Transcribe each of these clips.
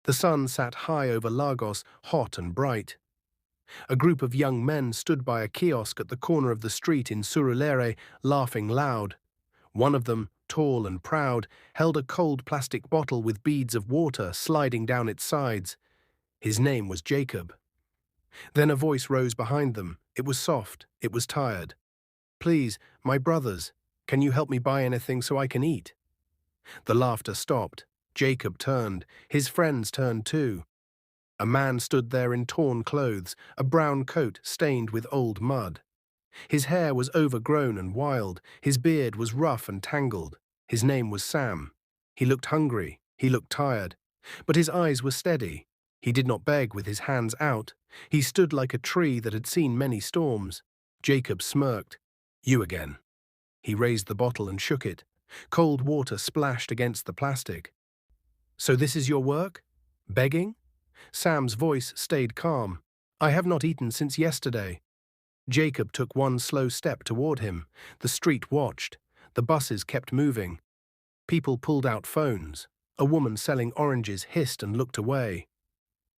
The sun sat high over Lagos, hot and bright. A group of young men stood by a kiosk at the corner of the street in Surulere, laughing loud. One of them, tall and proud, held a cold plastic bottle with beads of water sliding down its sides. His name was Jacob. Then a voice rose behind them. It was soft. It was tired. "Please, my brothers, can you help me buy anything so I can eat?" The laughter stopped. Jacob turned. His friends turned too. A man stood there in torn clothes, a brown coat stained with old mud. His hair was overgrown and wild. His beard was rough and tangled. His name was Sam. He looked hungry. He looked tired. But his eyes were steady. He did not beg with his hands out. He stood like a tree that had seen many storms. Jacob smirked. "You again." He raised the bottle and shook it. Cold water splashed against the plastic. "So this is your work? Begging?" Sam's voice stayed calm. "I have not eaten since yesterday." Jacob took one slow step toward him. The street watched. The buses kept moving. People pulled out phones. A woman selling oranges hissed and looked away.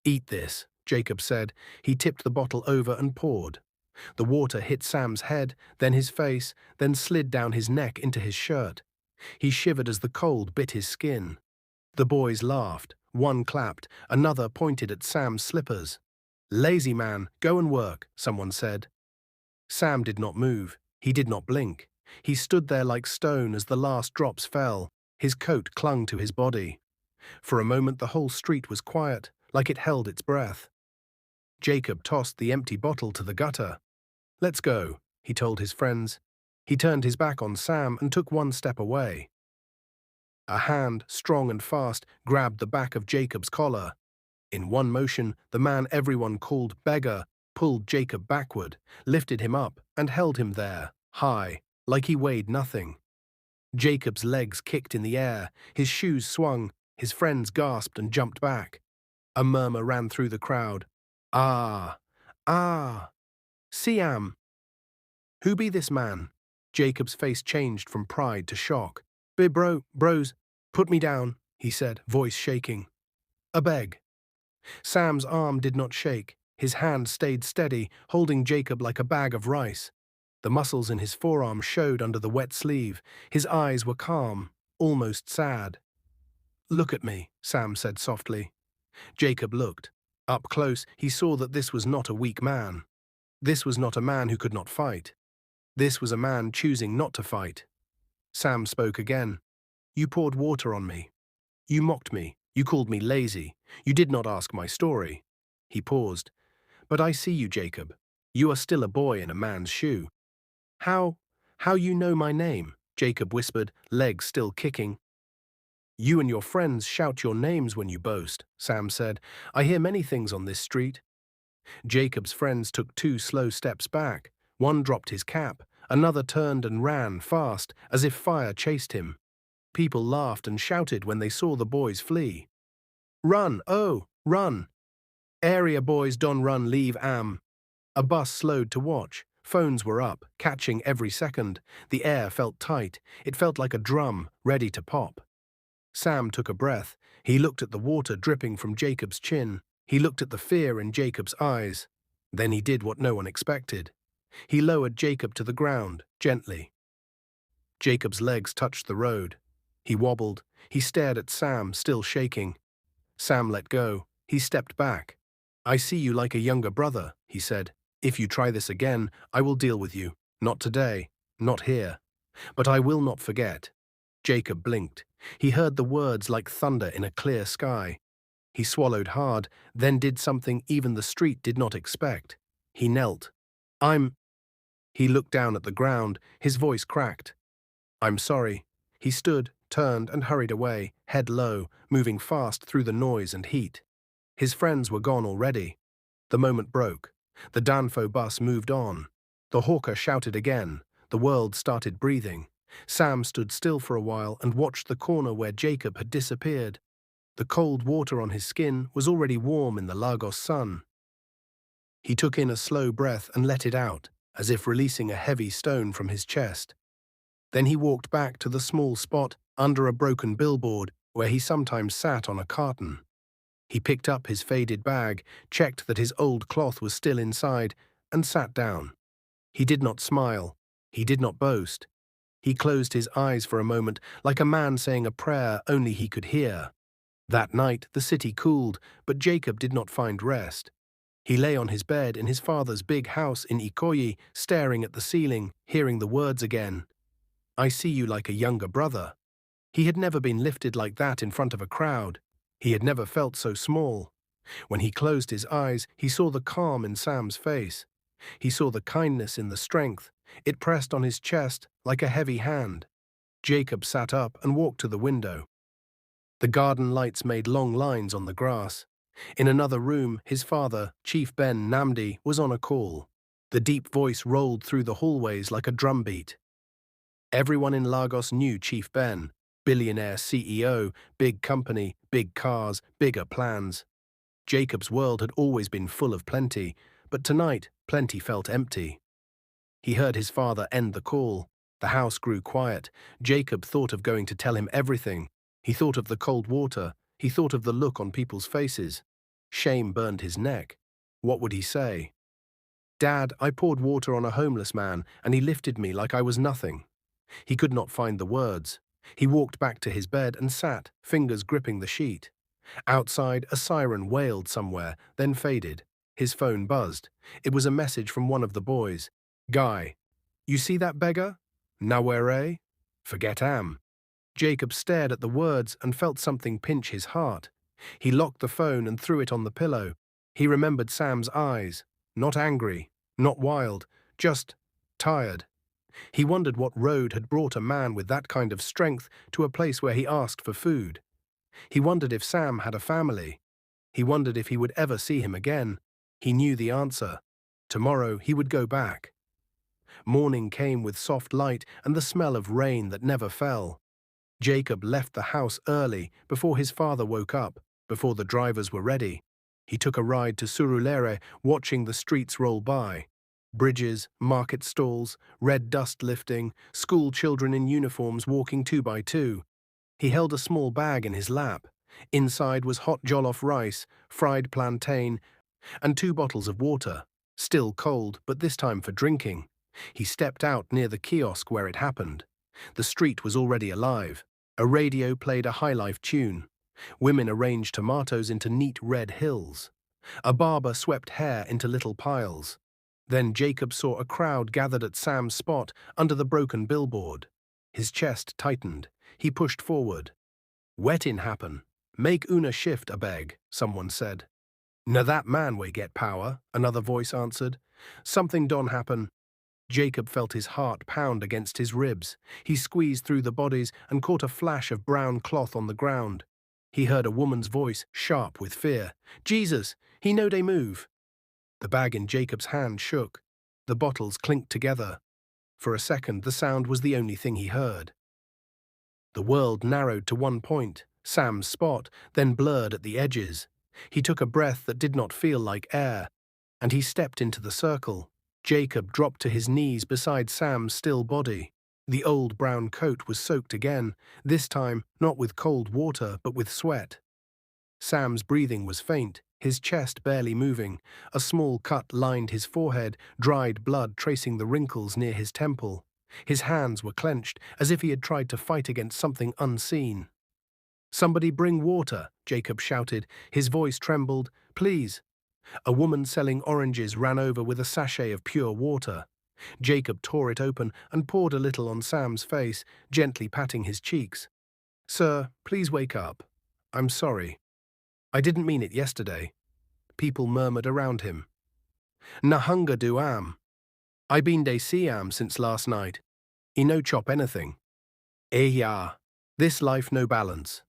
"Eat this," Jacob said. He tipped the bottle over and poured. The water hit Sam's head, then his face, then slid down his neck into his shirt. He shivered as the cold bit his skin. The boys laughed. One clapped. Another pointed at Sam's slippers. "Lazy man, go and work," someone said. Sam did not move. He did not blink. He stood there like stone as the last drops fell. His coat clung to his body. For a moment the whole street was quiet, like it held its breath. Jacob tossed the empty bottle to the gutter. "Let's go," he told his friends. He turned his back on Sam and took one step away. A hand, strong and fast, grabbed the back of Jacob's collar. In one motion, the man everyone called Beggar pulled Jacob backward, lifted him up, and held him there, high, like he weighed nothing. Jacob's legs kicked in the air, his shoes swung, his friends gasped and jumped back. A murmur ran through the crowd. "Ah! Ah! Siam! Who be this man?" Jacob's face changed from pride to shock. Bros, put me down," he said, voice shaking. "A beg." Sam's arm did not shake. His hand stayed steady, holding Jacob like a bag of rice. The muscles in his forearm showed under the wet sleeve. His eyes were calm, almost sad. "Look at me," Sam said softly. Jacob looked. Up close, he saw that this was not a weak man. This was not a man who could not fight. This was a man choosing not to fight. Sam spoke again. "You poured water on me. You mocked me. You called me lazy. You did not ask my story." He paused. "But I see you, Jacob. You are still a boy in a man's shoe." How you know my name?" Jacob whispered, legs still kicking. "You and your friends shout your names when you boast," Sam said. "I hear many things on this street." Jacob's friends took 2 slow steps back. One dropped his cap. Another turned and ran fast, as if fire chased him. People laughed and shouted when they saw the boys flee. "Run, oh, run! Area boys don't run, leave am." A bus slowed to watch. Phones were up, catching every second. The air felt tight. It felt like a drum, ready to pop. Sam took a breath. He looked at the water dripping from Jacob's chin. He looked at the fear in Jacob's eyes. Then he did what no one expected. He lowered Jacob to the ground, gently. Jacob's legs touched the road. He wobbled. He stared at Sam, still shaking. Sam let go. He stepped back. "I see you like a younger brother," he said. "If you try this again, I will deal with you. Not today, not here. But I will not forget." Jacob blinked. He heard the words like thunder in a clear sky. He swallowed hard, then did something even the street did not expect. He knelt. He looked down at the ground. His voice cracked. "I'm sorry." He stood, turned, and hurried away, head low, moving fast through the noise and heat. His friends were gone already. The moment broke. The Danfo bus moved on. The hawker shouted again. The world started breathing. Sam stood still for a while and watched the corner where Jacob had disappeared. The cold water on his skin was already warm in the Lagos sun. He took in a slow breath and let it out, as if releasing a heavy stone from his chest. Then he walked back to the small spot under a broken billboard where he sometimes sat on a carton. He picked up his faded bag, checked that his old cloth was still inside, and sat down. He did not smile. He did not boast. He closed his eyes for a moment, like a man saying a prayer only he could hear. That night the city cooled, but Jacob did not find rest. He lay on his bed in his father's big house in Ikoyi, staring at the ceiling, hearing the words again. I see you like a younger brother. He had never been lifted like that in front of a crowd. He had never felt so small. When he closed his eyes, he saw the calm in Sam's face. He saw the kindness in the strength. It pressed on his chest like a heavy hand. Jacob sat up and walked to the window. The garden lights made long lines on the grass. In another room, his father, Chief Ben Namdi, was on a call. The deep voice rolled through the hallways like a drumbeat. Everyone in Lagos knew Chief Ben, billionaire CEO, big company, big cars, bigger plans. Jacob's world had always been full of plenty, but tonight plenty felt empty. He heard his father end the call. The house grew quiet. Jacob thought of going to tell him everything. He thought of the cold water. He thought of the look on people's faces. Shame burned his neck. What would he say? Dad, I poured water on a homeless man, and he lifted me like I was nothing. He could not find the words. He walked back to his bed and sat, fingers gripping the sheet. Outside, a siren wailed somewhere, then faded. His phone buzzed. It was a message from one of the boys. Guy, you see that beggar? Nawere? Forget am. Jacob stared at the words and felt something pinch his heart. He locked the phone and threw it on the pillow. He remembered Sam's eyes. Not angry, not wild, just tired. He wondered what road had brought a man with that kind of strength to a place where he asked for food. He wondered if Sam had a family. He wondered if he would ever see him again. He knew the answer. Tomorrow he would go back. Morning came with soft light and the smell of rain that never fell. Jacob left the house early, before his father woke up, before the drivers were ready. He took a ride to Surulere, watching the streets roll by. Bridges, market stalls, red dust lifting, school children in uniforms walking 2 by 2. He held a small bag in his lap. Inside was hot jollof rice, fried plantain, and 2 bottles of water, still cold, but this time for drinking. He stepped out near the kiosk where it happened. The street was already alive. A radio played a high-life tune. Women arranged tomatoes into neat red hills. A barber swept hair into little piles. Then Jacob saw a crowd gathered at Sam's spot under the broken billboard. His chest tightened. He pushed forward. Wetin happen? Make una shift, abeg, someone said. Na that man we get power, another voice answered. Something don happen. Jacob felt his heart pound against his ribs. He squeezed through the bodies and caught a flash of brown cloth on the ground. He heard a woman's voice, sharp with fear. Jesus, he know they move. The bag in Jacob's hand shook. The bottles clinked together. For a second, the sound was the only thing he heard. The world narrowed to one point, Sam's spot, then blurred at the edges. He took a breath that did not feel like air, and he stepped into the circle. Jacob dropped to his knees beside Sam's still body. The old brown coat was soaked again, this time not with cold water but with sweat. Sam's breathing was faint, his chest barely moving. A small cut lined his forehead, dried blood tracing the wrinkles near his temple. His hands were clenched, as if he had tried to fight against something unseen. "Somebody bring water," Jacob shouted. His voice trembled. "Please." A woman selling oranges ran over with a sachet of pure water. Jacob tore it open and poured a little on Sam's face, gently patting his cheeks. "Sir, please wake up. I'm sorry. I didn't mean it yesterday." People murmured around him. "Na hunger do am. I been dey see am since last night. He no chop anything. Eh ya, this life no balance."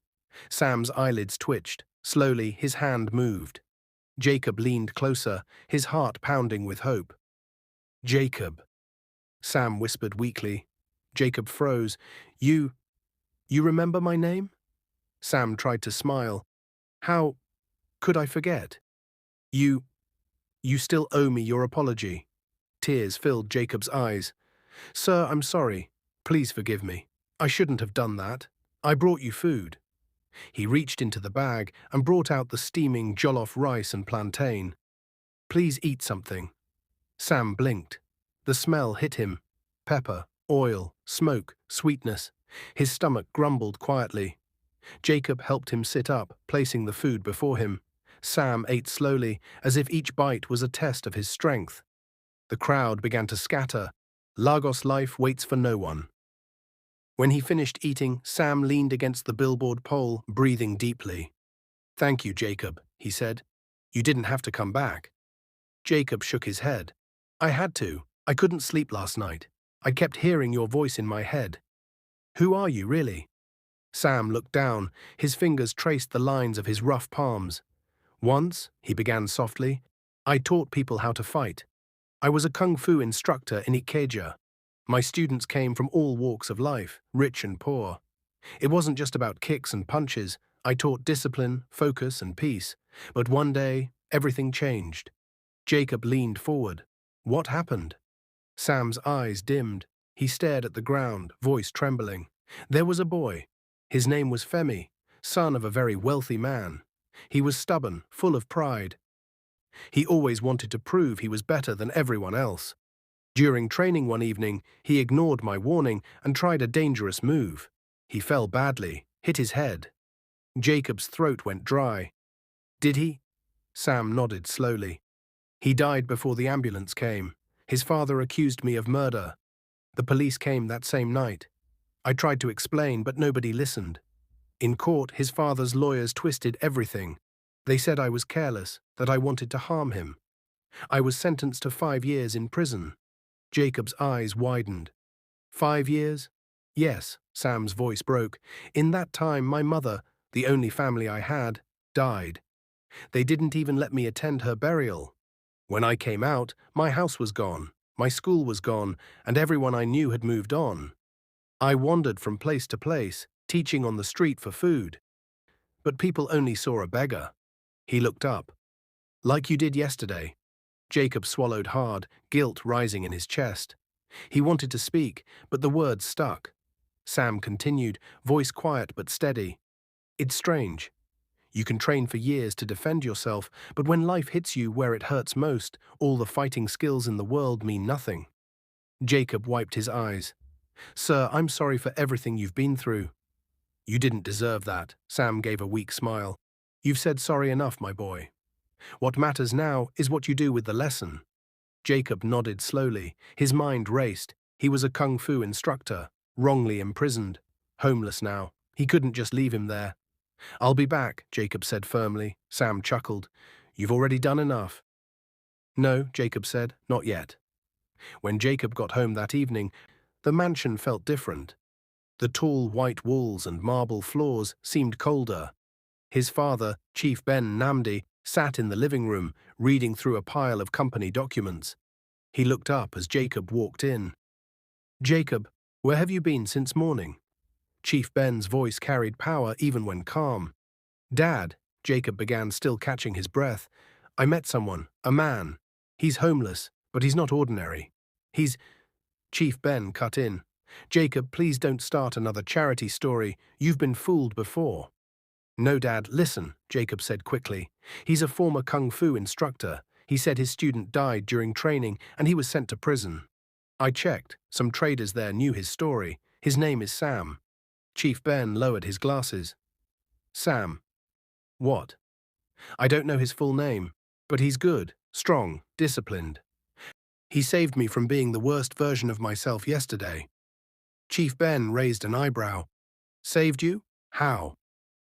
Sam's eyelids twitched. Slowly, his hand moved. Jacob leaned closer, his heart pounding with hope. "Jacob," Sam whispered weakly. Jacob froze. You remember my name?" Sam tried to smile. "How could I forget? You still owe me your apology." Tears filled Jacob's eyes. "Sir, I'm sorry. Please forgive me. I shouldn't have done that. I brought you food." He reached into the bag and brought out the steaming jollof rice and plantain. "Please eat something." Sam blinked. The smell hit him. Pepper, oil, smoke, sweetness. His stomach grumbled quietly. Jacob helped him sit up, placing the food before him. Sam ate slowly, as if each bite was a test of his strength. The crowd began to scatter. Lagos life waits for no one. When he finished eating, Sam leaned against the billboard pole, breathing deeply. "Thank you, Jacob," he said. "You didn't have to come back." Jacob shook his head. "I had to. I couldn't sleep last night. I kept hearing your voice in my head." "Who are you, really?" Sam looked down. His fingers traced the lines of his rough palms. "Once," he began softly, "I taught people how to fight. I was a KungFu instructor in Ikeja. My students came from all walks of life, rich and poor. It wasn't just about kicks and punches. I taught discipline, focus, and peace. But one day, everything changed." Jacob leaned forward. "What happened?" Sam's eyes dimmed. He stared at the ground, voice trembling. There was a boy. His name was Femi, son of a very wealthy man. He was stubborn, full of pride. He always wanted to prove he was better than everyone else. During training one evening, he ignored my warning and tried a dangerous move. He fell badly, hit his head. Jacob's throat went dry. "Did he?" Sam nodded slowly. "He died before the ambulance came. His father accused me of murder. The police came that same night. I tried to explain, but nobody listened. In court, his father's lawyers twisted everything. They said I was careless, that I wanted to harm him. I was sentenced to 5 years in prison." Jacob's eyes widened. 5 years? "Yes," Sam's voice broke. "In that time, my mother, the only family I had, died. They didn't even let me attend her burial. When I came out, my house was gone, my school was gone, and everyone I knew had moved on. I wandered from place to place, teaching on the street for food. But people only saw a beggar." He looked up. "Like you did yesterday." Jacob swallowed hard, guilt rising in his chest. He wanted to speak, but the words stuck. Sam continued, voice quiet but steady. "It's strange. You can train for years to defend yourself, but when life hits you where it hurts most, all the fighting skills in the world mean nothing." Jacob wiped his eyes. "Sir, I'm sorry for everything you've been through." "You didn't deserve that," Sam gave a weak smile. "You've said sorry enough, my boy. What matters now is what you do with the lesson." Jacob nodded slowly. His mind raced. He was a KungFu instructor, wrongly imprisoned, homeless now. He couldn't just leave him there. "I'll be back," Jacob said firmly. Sam chuckled. "You've already done enough." "No," Jacob said, "not yet." When Jacob got home that evening, the mansion felt different. The tall white walls and marble floors seemed colder. His father, Chief Ben Namdi, sat in the living room, reading through a pile of company documents. He looked up as Jacob walked in. "Jacob, where have you been since morning?" Chief Ben's voice carried power even when calm. "Dad," Jacob began, still catching his breath, "I met someone, a man. He's homeless, but he's not ordinary. He's—" Chief Ben cut in. "Jacob, please don't start another charity story. You've been fooled before." "No, Dad, listen," Jacob said quickly. "He's a former KungFu instructor. He said his student died during training and he was sent to prison. I checked. Some traders there knew his story. His name is Sam." Chief Ben lowered his glasses. "Sam. What?" "I don't know his full name, but he's good, strong, disciplined. He saved me from being the worst version of myself yesterday." Chief Ben raised an eyebrow. "Saved you? How?"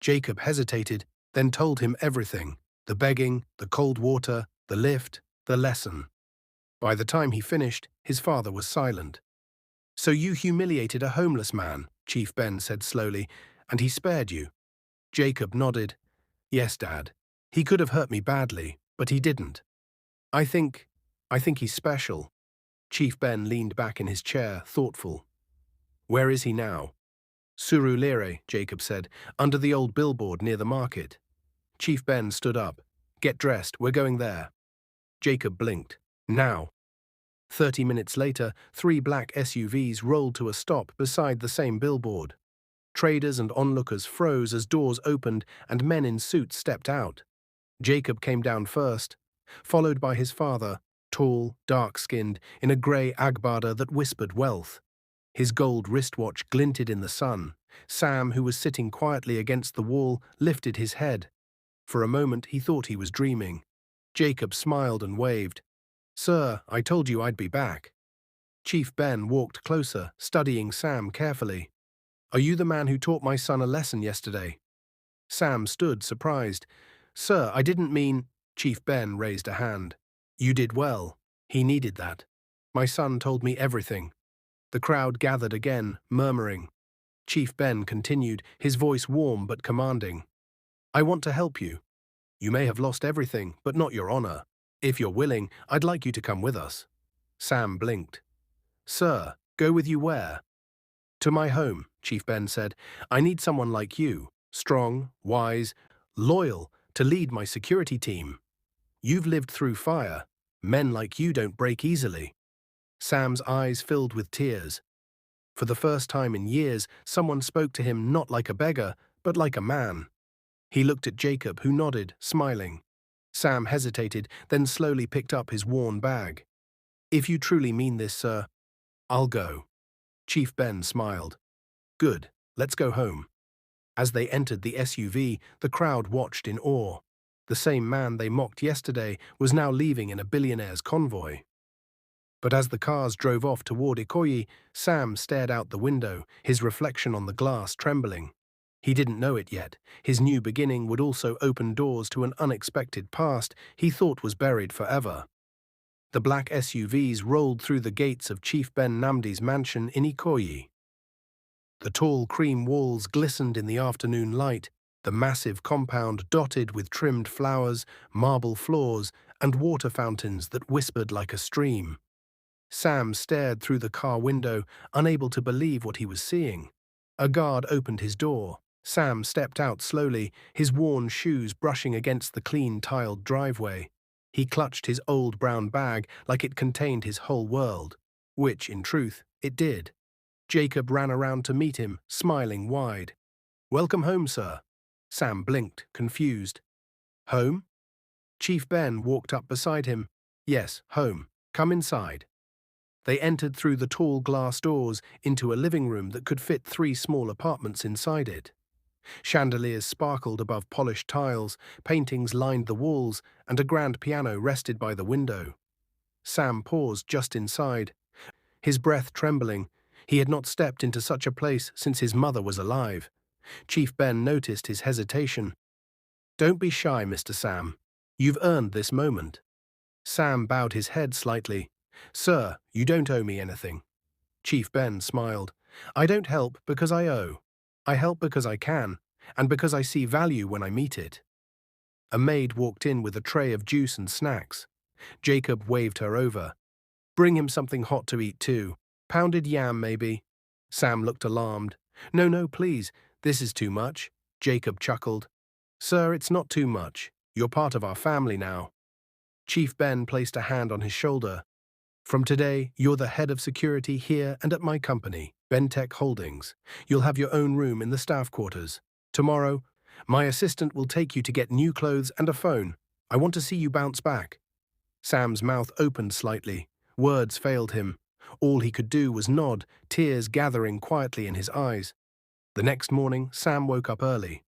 Jacob hesitated, then told him everything: the begging, the cold water, the lift, the lesson. By the time he finished, his father was silent. "So you humiliated a homeless man," Chief Ben said slowly, "and he spared you?" Jacob nodded. "Yes, Dad. He could have hurt me badly, but he didn't. I think he's special." Chief Ben leaned back in his chair, thoughtful. "Where is he now?" "Surulere," Jacob said, "under the old billboard near the market." Chief Ben stood up. "Get dressed, we're going there." Jacob blinked. "Now." 30 minutes later, 3 black SUVs rolled to a stop beside the same billboard. Traders and onlookers froze as doors opened and men in suits stepped out. Jacob came down first, followed by his father, tall, dark-skinned, in a grey agbada that whispered wealth. His gold wristwatch glinted in the sun. Sam, who was sitting quietly against the wall, lifted his head. For a moment he thought he was dreaming. Jacob smiled and waved. "Sir, I told you I'd be back." Chief Ben walked closer, studying Sam carefully. "Are you the man who taught my son a lesson yesterday?" Sam stood, surprised. "Sir, I didn't mean—" Chief Ben raised a hand. "You did well. He needed that. My son told me everything." The crowd gathered again, murmuring. Chief Ben continued, his voice warm but commanding. "I want to help you. You may have lost everything, but not your honor. If you're willing, I'd like you to come with us." Sam blinked. "Sir, go with you where?" "To my home," Chief Ben said. "I need someone like you, strong, wise, loyal, to lead my security team. You've lived through fire. Men like you don't break easily." Sam's eyes filled with tears. For the first time in years, someone spoke to him not like a beggar, but like a man. He looked at Jacob, who nodded, smiling. Sam hesitated, then slowly picked up his worn bag. "If you truly mean this, sir, I'll go." Chief Ben smiled. "Good, let's go home." As they entered the SUV, the crowd watched in awe. The same man they mocked yesterday was now leaving in a Billionaire's convoy. But as the cars drove off toward Ikoyi, Sam stared out the window, his reflection on the glass trembling. He didn't know it yet. His new beginning would also open doors to an unexpected past he thought was buried forever. The black SUVs rolled through the gates of Chief Ben Namdi's mansion in Ikoyi. The tall cream walls glistened in the afternoon light, the massive compound dotted with trimmed flowers, marble floors, and water fountains that whispered like a stream. Sam stared through the car window, unable to believe what he was seeing. A guard opened his door. Sam stepped out slowly, his worn shoes brushing against the clean tiled driveway. He clutched his old brown bag like it contained his whole world, which, in truth, it did. Jacob ran around to meet him, smiling wide. "Welcome home, sir." Sam blinked, confused. "Home?" Chief Ben walked up beside him. "Yes, home. Come inside." They entered through the tall glass doors into a living room that could fit 3 small apartments inside it. Chandeliers sparkled above polished tiles, paintings lined the walls, and a grand piano rested by the window. Sam paused just inside, his breath trembling. He had not stepped into such a place since his mother was alive. Chief Ben noticed his hesitation. "Don't be shy, Mr. Sam. You've earned this moment." Sam bowed his head slightly. "Sir, you don't owe me anything." Chief Ben smiled. "I don't help because I owe. I help because I can, and because I see value when I meet it." A maid walked in with a tray of juice and snacks. Jacob waved her over. "Bring him something hot to eat too. Pounded yam, maybe." Sam looked alarmed. "No, no, please. This is too much." Jacob chuckled. "Sir, it's not too much. You're part of our family now." Chief Ben placed a hand on his shoulder. "From today, you're the head of security here and at my company, Bentech Holdings. You'll have your own room in the staff quarters. Tomorrow, my assistant will take you to get new clothes and a phone. I want to see you bounce back." Sam's mouth opened slightly. Words failed him. All he could do was nod, tears gathering quietly in his eyes. The next morning, Sam woke up early.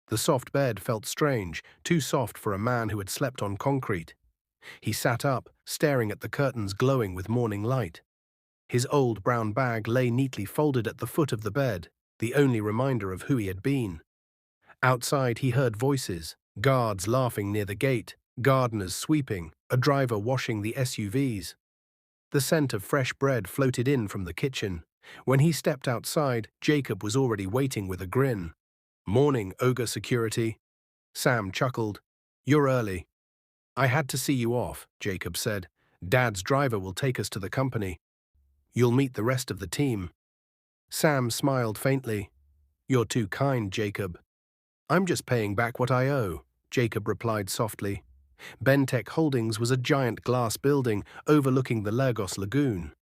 The soft bed felt strange, too soft for a man who had slept on concrete. He sat up, staring at the curtains glowing with morning light. His old brown bag lay neatly folded at the foot of the bed, the only reminder of who he had been. Outside he heard voices, guards laughing near the gate, gardeners sweeping, a driver washing the SUVs. The scent of fresh bread floated in from the kitchen. When he stepped outside, Jacob was already waiting with a grin. "Morning, ogre security." Sam chuckled. "You're early." "I had to see you off," Jacob said. "Dad's driver will take us to the company. You'll meet the rest of the team." Sam smiled faintly. "You're too kind, Jacob." "I'm just paying back what I owe," Jacob replied softly. Bentech Holdings was a giant glass building overlooking the Lagos Lagoon.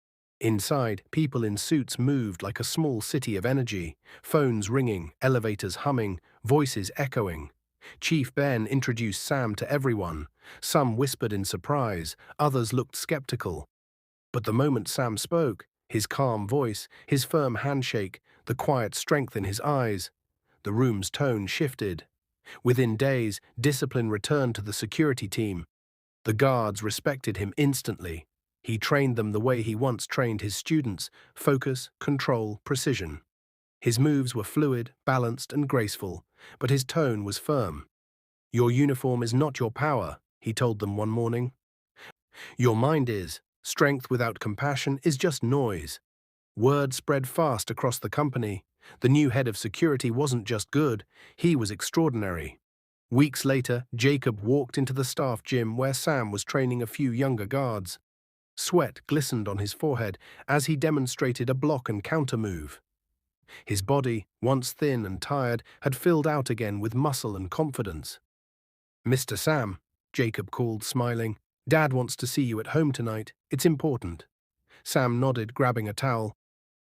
Inside, people in suits moved like a small city of energy, phones ringing, elevators humming, voices echoing. Chief Ben introduced Sam to everyone. Some whispered in surprise, others looked skeptical. But the moment Sam spoke, his calm voice, his firm handshake, the quiet strength in his eyes, the room's tone shifted. Within days, discipline returned to the security team. The guards respected him instantly. He trained them the way he once trained his students: focus, control, precision. His moves were fluid, balanced, and graceful, but his tone was firm. "Your uniform is not your power," he told them one morning. "Your mind is. Strength without compassion is just noise." Word spread fast across the company. The new head of security wasn't just good, he was extraordinary. Weeks later, Jacob walked into the staff gym where Sam was training a few younger guards. Sweat glistened on his forehead as he demonstrated a block and counter move. His body, once thin and tired, had filled out again with muscle and confidence. "Mr. Sam," Jacob called, smiling. "Dad wants to see you at home tonight. It's important." Sam nodded, grabbing a towel.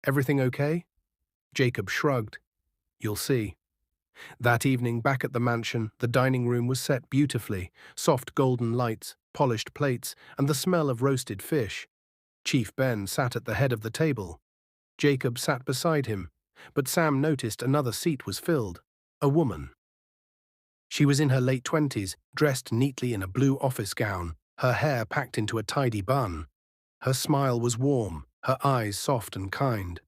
"Everything okay?" Jacob shrugged. "You'll see." That evening, back at the mansion, the dining room was set beautifully: soft golden lights, polished plates, and the smell of roasted fish. Chief Ben sat at the head of the table. Jacob sat beside him, but Sam noticed another seat was filled: a woman. She was in her late 20s, dressed neatly in a blue office gown, her hair packed into a tidy bun. Her smile was warm, her eyes soft and kind.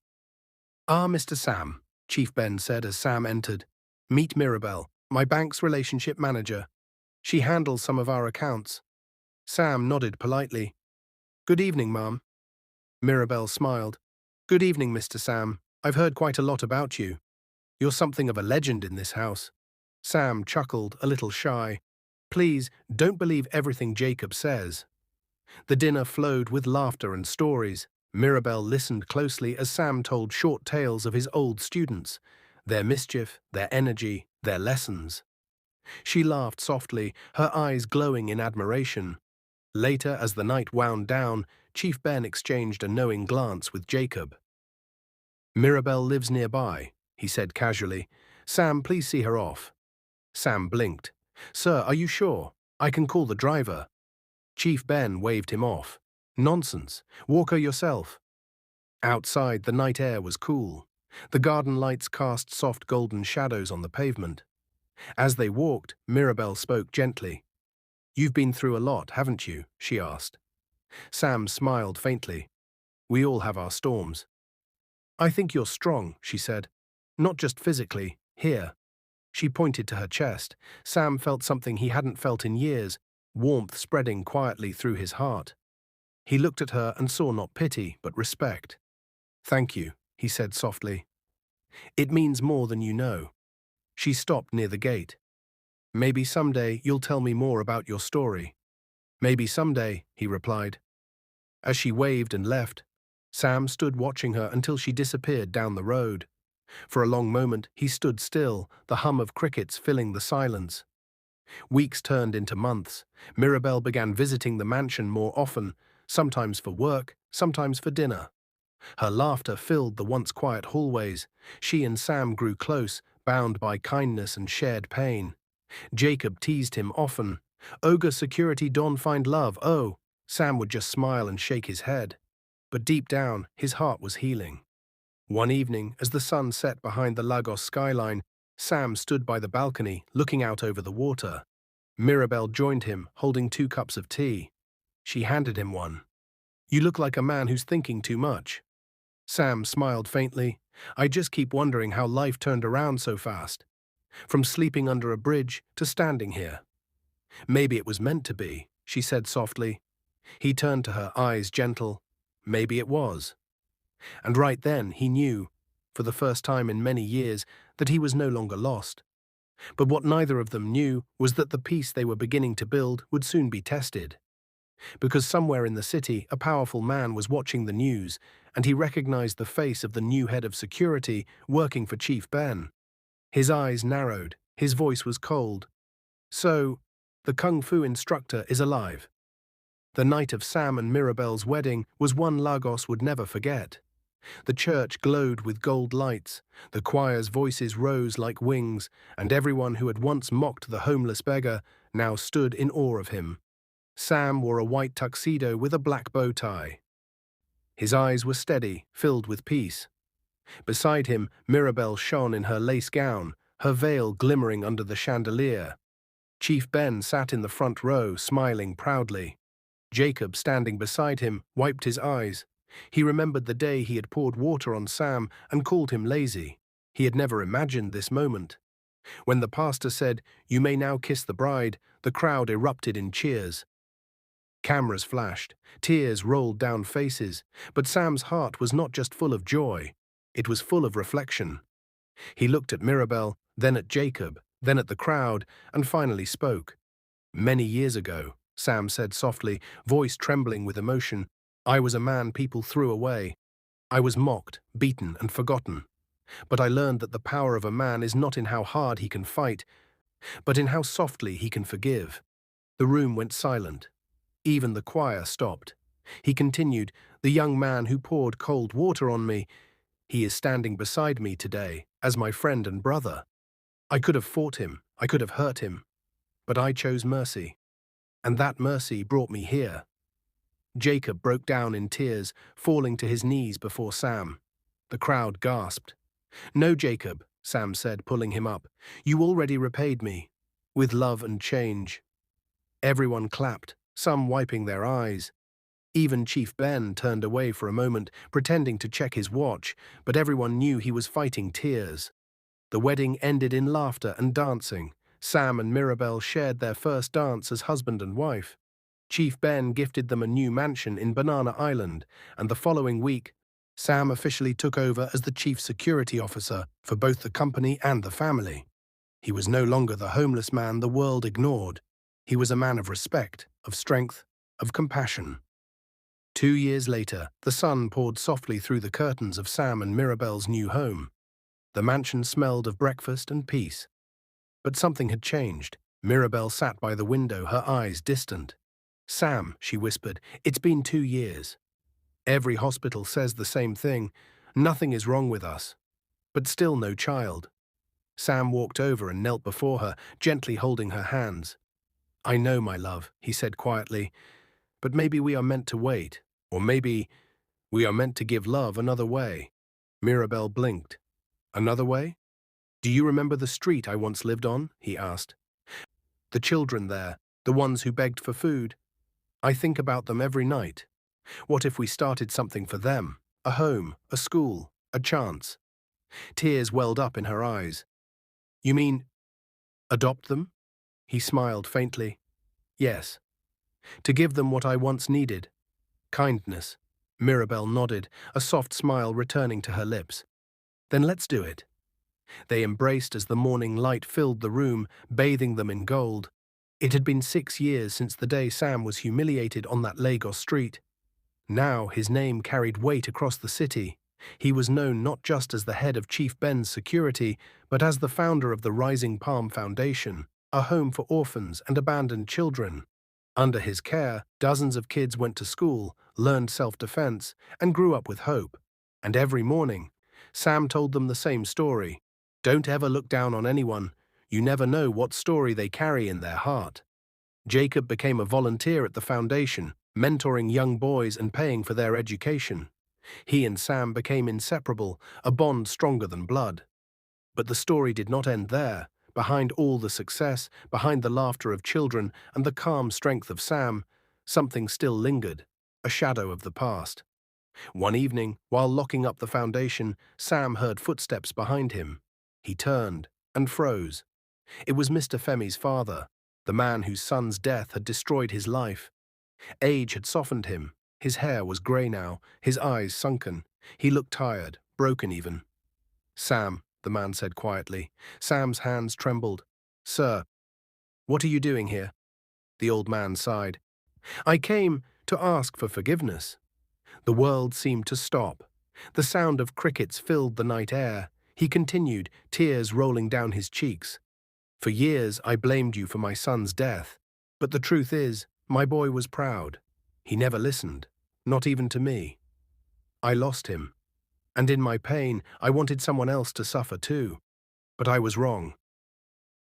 "Ah, Mr. Sam," Chief Ben said as Sam entered. "Meet Mirabelle, my bank's relationship manager. She handles some of our accounts." Sam nodded politely. "Good evening, ma'am." Mirabelle smiled. "Good evening, Mr. Sam. I've heard quite a lot about you. You're something of a legend in this house." Sam chuckled, a little shy. "Please, don't believe everything Jacob says." The dinner flowed with laughter and stories. Mirabelle listened closely as Sam told short tales of his old students, their mischief, their energy, their lessons. She laughed softly, her eyes glowing in admiration. Later, as the night wound down, Chief Ben exchanged a knowing glance with Jacob. "Mirabelle lives nearby," he said casually. "Sam, please see her off." Sam blinked. "Sir, are you sure? I can call the driver." Chief Ben waved him off. "Nonsense. Walk her yourself." Outside, the night air was cool. The garden lights cast soft golden shadows on the pavement. As they walked, Mirabelle spoke gently. "You've been through a lot, haven't you?" she asked. Sam smiled faintly. "We all have our storms." "I think you're strong," she said. "Not just physically, here." She pointed to her chest. Sam felt something he hadn't felt in years, warmth spreading quietly through his heart. He looked at her and saw not pity, but respect. "Thank you," he said softly. "It means more than you know." She stopped near the gate. "Maybe someday you'll tell me more about your story." "Maybe someday," he replied. As she waved and left, Sam stood watching her until she disappeared down the road. For a long moment, he stood still, the hum of crickets filling the silence. Weeks turned into months. Mirabelle began visiting the mansion more often, sometimes for work, sometimes for dinner. Her laughter filled the once quiet hallways. She and Sam grew close, bound by kindness and shared pain. Jacob teased him often. "Ogre security don't find love, oh." Sam would just smile and shake his head. But deep down, his heart was healing. One evening, as the sun set behind the Lagos skyline, Sam stood by the balcony, looking out over the water. Mirabelle joined him, holding 2 cups of tea. She handed him one. "You look like a man who's thinking too much." Sam smiled faintly. "I just keep wondering how life turned around so fast. From sleeping under a bridge to standing here." "Maybe it was meant to be," she said softly. He turned to her, eyes gentle. "Maybe it was." And right then he knew, for the first time in many years, that he was no longer lost. But what neither of them knew was that the peace they were beginning to build would soon be tested. Because somewhere in the city, a powerful man was watching the news, and he recognized the face of the new head of security working for Chief Ben. His eyes narrowed, his voice was cold. "So, the Kung Fu instructor is alive." The night of Sam and Mirabel's wedding was one Lagos would never forget. The church glowed with gold lights, the choir's voices rose like wings, and everyone who had once mocked the homeless beggar now stood in awe of him. Sam wore a white tuxedo with a black bow tie. His eyes were steady, filled with peace. Beside him, Mirabel shone in her lace gown, her veil glimmering under the chandelier. Chief Ben sat in the front row, smiling proudly. Jacob, standing beside him, wiped his eyes. He remembered the day he had poured water on Sam and called him lazy. He had never imagined this moment. When the pastor said, "You may now kiss the bride," the crowd erupted in cheers. Cameras flashed, tears rolled down faces, but Sam's heart was not just full of joy, it was full of reflection. He looked at Mirabel, then at Jacob, then at the crowd, and finally spoke. "Many years ago," Sam said softly, voice trembling with emotion, "I was a man people threw away. I was mocked, beaten, and forgotten. But I learned that the power of a man is not in how hard he can fight, but in how softly he can forgive." The room went silent. Even the choir stopped. He continued, "The young man who poured cold water on me, he is standing beside me today, as my friend and brother. I could have fought him, I could have hurt him, but I chose mercy. And that mercy brought me here." Jacob broke down in tears, falling to his knees before Sam. The crowd gasped. "No, Jacob," Sam said, pulling him up. "You already repaid me, with love and change." Everyone clapped, some wiping their eyes. Even Chief Ben turned away for a moment, pretending to check his watch, but everyone knew he was fighting tears. The wedding ended in laughter and dancing. Sam and Mirabel shared their first dance as husband and wife. Chief Ben gifted them a new mansion in Banana Island, and the following week, Sam officially took over as the chief security officer for both the company and the family. He was no longer the homeless man the world ignored. He was a man of respect, of strength, of compassion. 2 years later, the sun poured softly through the curtains of Sam and Mirabel's new home. The mansion smelled of breakfast and peace. But something had changed. Mirabel sat by the window, her eyes distant. "Sam," she whispered, "it's been 2 years. Every hospital says the same thing. Nothing is wrong with us. But still no child." Sam walked over and knelt before her, gently holding her hands. "I know, my love," he said quietly, "but maybe we are meant to wait, or maybe we are meant to give love another way." Mirabel blinked. "Another way? Do you remember the street I once lived on?" he asked. "The children there, the ones who begged for food. I think about them every night. What if we started something for them? A home, a school, a chance?" Tears welled up in her eyes. "You mean, adopt them?" He smiled faintly. "Yes. To give them what I once needed. Kindness." Mirabel nodded, a soft smile returning to her lips. "Then let's do it." They embraced as the morning light filled the room, bathing them in gold. It had been 6 years since the day Sam was humiliated on that Lagos street. Now his name carried weight across the city. He was known not just as the head of Chief Ben's security, but as the founder of the Rising Palm Foundation, a home for orphans and abandoned children. Under his care, dozens of kids went to school, learned self-defense, and grew up with hope. And every morning, Sam told them the same story. Don't ever look down on anyone. You never know what story they carry in their heart. Jacob became a volunteer at the foundation, mentoring young boys and paying for their education. He and Sam became inseparable, a bond stronger than blood. But the story did not end there. Behind all the success, behind the laughter of children and the calm strength of Sam, something still lingered, a shadow of the past. One evening, while locking up the foundation, Sam heard footsteps behind him. He turned and froze. It was Mr. Femi's father, the man whose son's death had destroyed his life. Age had softened him. His hair was grey now, his eyes sunken. He looked tired, broken even. "Sam," the man said quietly. Sam's hands trembled. "Sir, what are you doing here?" The old man sighed. "I came to ask for forgiveness." The world seemed to stop. The sound of crickets filled the night air. He continued, tears rolling down his cheeks. "For years I blamed you for my son's death. But the truth is, my boy was proud. He never listened, not even to me. I lost him, and in my pain, I wanted someone else to suffer too. But I was wrong.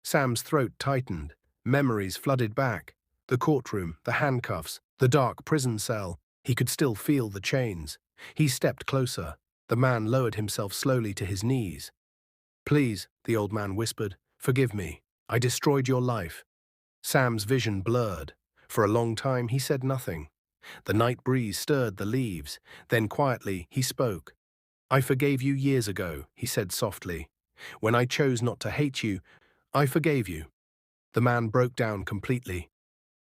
Sam's throat tightened, memories flooded back. The courtroom, the handcuffs, the dark prison cell. He could still feel the chains. He stepped closer. The man lowered himself slowly to his knees. "Please," the old man whispered, "forgive me. I destroyed your life." Sam's vision blurred. For a long time he said nothing. The night breeze stirred the leaves. Then quietly he spoke. "I forgave you years ago," he said softly. "When I chose not to hate you, I forgave you." The man broke down completely.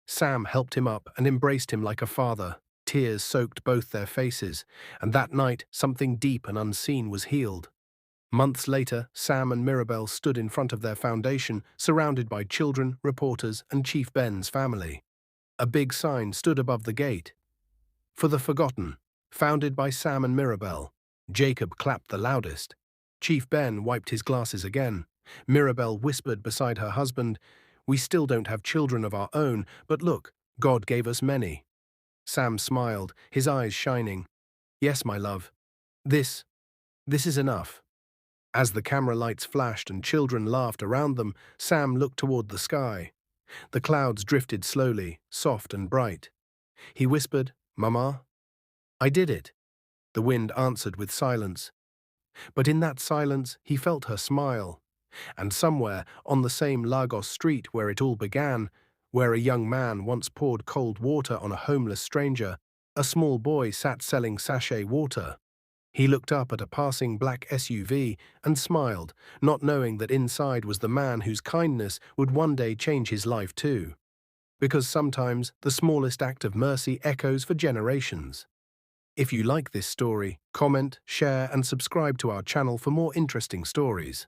Sam helped him up and embraced him like a father. Tears soaked both their faces, and that night something deep and unseen was healed. Months later, Sam and Mirabelle stood in front of their foundation, surrounded by children, reporters, and Chief Ben's family. A big sign stood above the gate. "For the Forgotten, founded by Sam and Mirabelle." Jacob clapped the loudest. Chief Ben wiped his glasses again. Mirabelle whispered beside her husband, "We still don't have children of our own, but look, God gave us many." Sam smiled, his eyes shining. "Yes, my love. This is enough." As the camera lights flashed and children laughed around them, Sam looked toward the sky. The clouds drifted slowly, soft and bright. He whispered, "Mama, I did it." The wind answered with silence. But in that silence, he felt her smile. And somewhere, on the same Lagos street where it all began, where a young man once poured cold water on a homeless stranger, a small boy sat selling sachet water. He looked up at a passing black SUV and smiled, not knowing that inside was the man whose kindness would one day change his life too. Because sometimes the smallest act of mercy echoes for generations. If you like this story, comment, share, and subscribe to our channel for more interesting stories.